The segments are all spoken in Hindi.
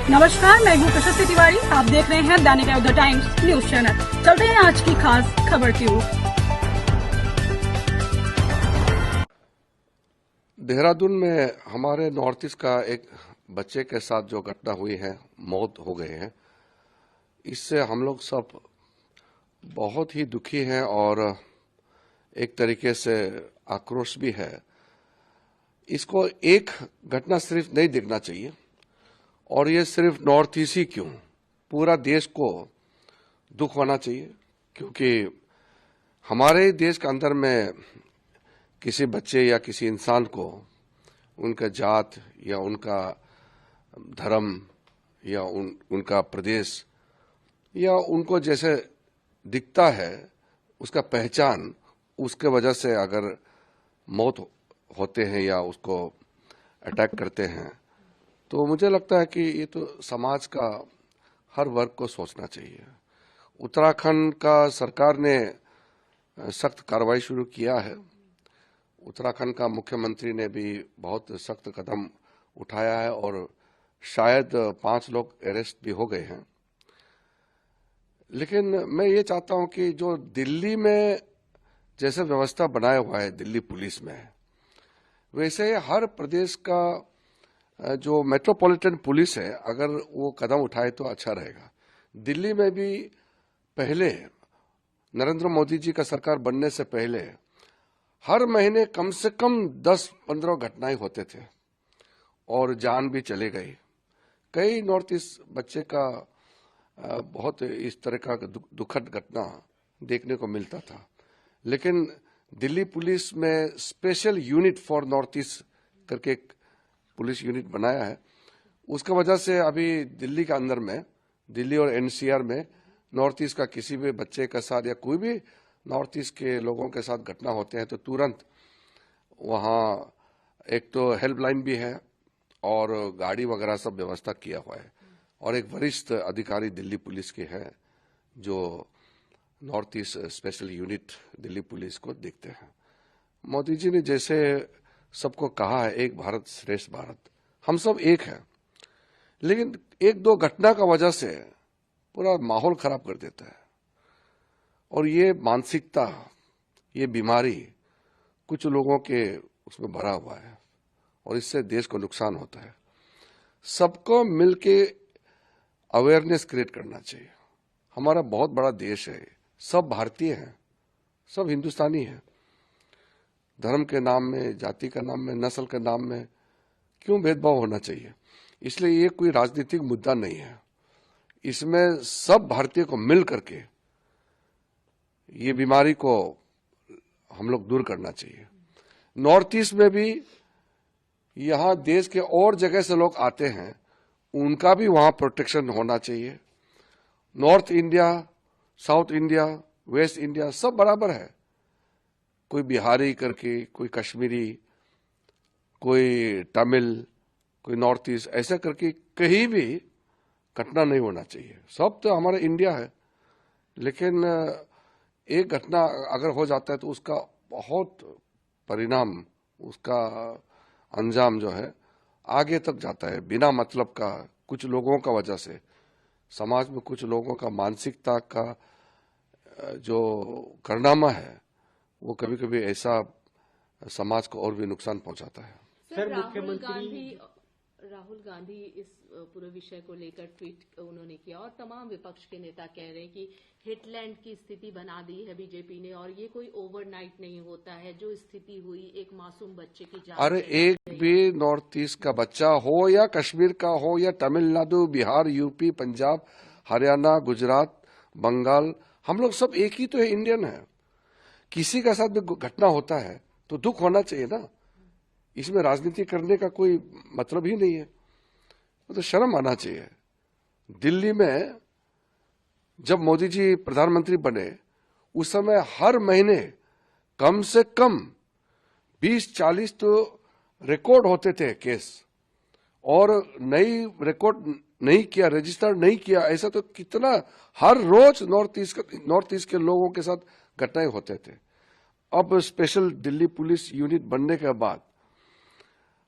नमस्कार, मैं हूँ प्रशस्ति तिवारी। आप देख रहे हैं दैनिक द टाइम्स न्यूज चैनल। चलते हैं आज की खास खबर की ओर। देहरादून में हमारे नॉर्थ ईस्ट का एक बच्चे के साथ जो घटना हुई है, मौत हो गई है, इससे हम लोग सब बहुत ही दुखी हैं और एक तरीके से आक्रोश भी है। इसको एक घटना सिर्फ नहीं देखना चाहिए और ये सिर्फ नॉर्थ ईस्ट ही क्यों, पूरा देश को दुख होना चाहिए, क्योंकि हमारे देश के अंदर में किसी बच्चे या किसी इंसान को उनका जात या उनका धर्म या उनका प्रदेश या उनको जैसे दिखता है उसका पहचान, उसके वजह से अगर मौत होते हैं या उसको अटैक करते हैं, तो मुझे लगता है कि ये तो समाज का हर वर्ग को सोचना चाहिए। उत्तराखंड का सरकार ने सख्त कार्रवाई शुरू किया है। उत्तराखंड का मुख्यमंत्री ने भी बहुत सख्त कदम उठाया है और शायद 5 लोग अरेस्ट भी हो गए हैं। लेकिन मैं ये चाहता हूं कि जो दिल्ली में जैसे व्यवस्था बनाया हुआ है दिल्ली पुलिस में, वैसे हर प्रदेश का जो मेट्रोपॉलिटन पुलिस है, अगर वो कदम उठाए तो अच्छा रहेगा। दिल्ली में भी पहले नरेंद्र मोदी जी का सरकार बनने से पहले हर महीने कम से कम 10-15 घटनाएं होते थे और जान भी चले गई। कई नॉर्थ ईस्ट बच्चे का बहुत इस तरह का दुखद घटना देखने को मिलता था। लेकिन दिल्ली पुलिस में special unit for north east करके एक पुलिस यूनिट बनाया है। उसका वजह से अभी दिल्ली के अंदर में, दिल्ली और एनसीआर में नॉर्थ ईस्ट का किसी भी बच्चे के साथ या कोई भी नॉर्थ ईस्ट के लोगों के साथ घटना होते हैं तो तुरंत वहाँ एक तो हेल्पलाइन भी है और गाड़ी वगैरह सब व्यवस्था किया हुआ है और एक वरिष्ठ अधिकारी दिल्ली पुलिस के हैं जो north east special unit Delhi police को देखते हैं। मोदी जी ने जैसे सबको कहा है एक भारत श्रेष्ठ भारत, हम सब एक हैं, लेकिन 1-2 घटना का वजह से पूरा माहौल खराब कर देता है और ये मानसिकता, ये बीमारी कुछ लोगों के उसमें भरा हुआ है और इससे देश को नुकसान होता है। सबको मिलके अवेयरनेस क्रिएट करना चाहिए। हमारा बहुत बड़ा देश है, सब भारतीय हैं, सब हिंदुस्तानी हैं। धर्म के नाम में, जाति के नाम में, नस्ल के नाम में क्यों भेदभाव होना चाहिए? इसलिए ये कोई राजनीतिक मुद्दा नहीं है। इसमें सब भारतीय को मिल करके ये बीमारी को हम लोग दूर करना चाहिए। नॉर्थ ईस्ट में भी यहाँ देश के और जगह से लोग आते हैं, उनका भी वहां प्रोटेक्शन होना चाहिए। North India, south India, waste India सब बराबर है। कोई बिहारी करके, कोई कश्मीरी, कोई तमिल, कोई नॉर्थ ईस्ट, ऐसा करके कहीं भी घटना नहीं होना चाहिए। सब तो हमारा इंडिया है, लेकिन एक घटना अगर हो जाता है तो उसका बहुत परिणाम, उसका अंजाम जो है आगे तक जाता है। बिना मतलब का कुछ लोगों का वजह से समाज में कुछ लोगों का मानसिकता का जो कारनामा है वो कभी कभी ऐसा समाज को और भी नुकसान पहुंचाता है। सर, राहुल गांधी इस पूरे विषय को लेकर ट्वीट उन्होंने किया और तमाम विपक्ष के नेता कह रहे हैं कि हिटलैंड की स्थिति बना दी है बीजेपी ने और ये कोई ओवरनाइट नहीं होता है। जो स्थिति हुई एक मासूम बच्चे की जान, अरे एक भी नॉर्थ ईस्ट का बच्चा हो या कश्मीर का हो या तमिलनाडु, बिहार, यूपी, पंजाब, हरियाणा, गुजरात, बंगाल, हम लोग सब एक ही तो है, इंडियन है। किसी के साथ भी घटना होता है तो दुख होना चाहिए ना। इसमें राजनीति करने का कोई मतलब ही नहीं है, तो शर्म आना चाहिए। दिल्ली में जब मोदी जी प्रधानमंत्री बने उस समय हर महीने कम से कम 20-40 तो रिकॉर्ड होते थे केस, और नई रिकॉर्ड नहीं किया, रजिस्टर नहीं किया, ऐसा तो कितना हर रोज नॉर्थ ईस्ट के लोगों के साथ घटनाएं होते थे। अब स्पेशल दिल्ली पुलिस यूनिट बनने के बाद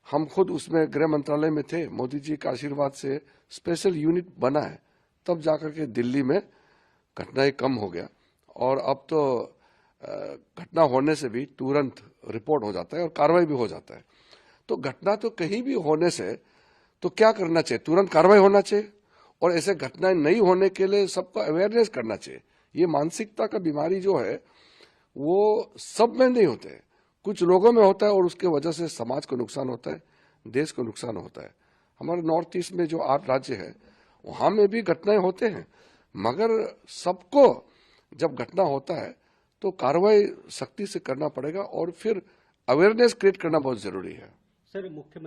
हम खुद उसमें गृह मंत्रालय में थे, मोदी जी का आशीर्वाद से स्पेशल यूनिट बना है, तब जाकर के दिल्ली में घटनाएं कम हो गया। और अब तो घटना होने से भी तुरंत रिपोर्ट हो जाता है और कार्रवाई भी हो जाता है। तो घटना तो कहीं भी होने से तो क्या करना चाहिए, तुरंत कार्रवाई होना चाहिए और ऐसे घटनाएं नहीं होने के लिए सबको अवेयरनेस करना चाहिए। ये मानसिकता का बीमारी जो है वो सब में नहीं होते, कुछ लोगों में होता है और उसके वजह से समाज को नुकसान होता है, देश को नुकसान होता है। हमारे नॉर्थ ईस्ट में जो 8 राज्य है वहां में भी घटनाएं होते हैं, मगर सबको जब घटना होता है तो कार्रवाई सख्ती से करना पड़ेगा और फिर अवेयरनेस क्रिएट करना बहुत जरूरी है। सर, मुख्यमंत्री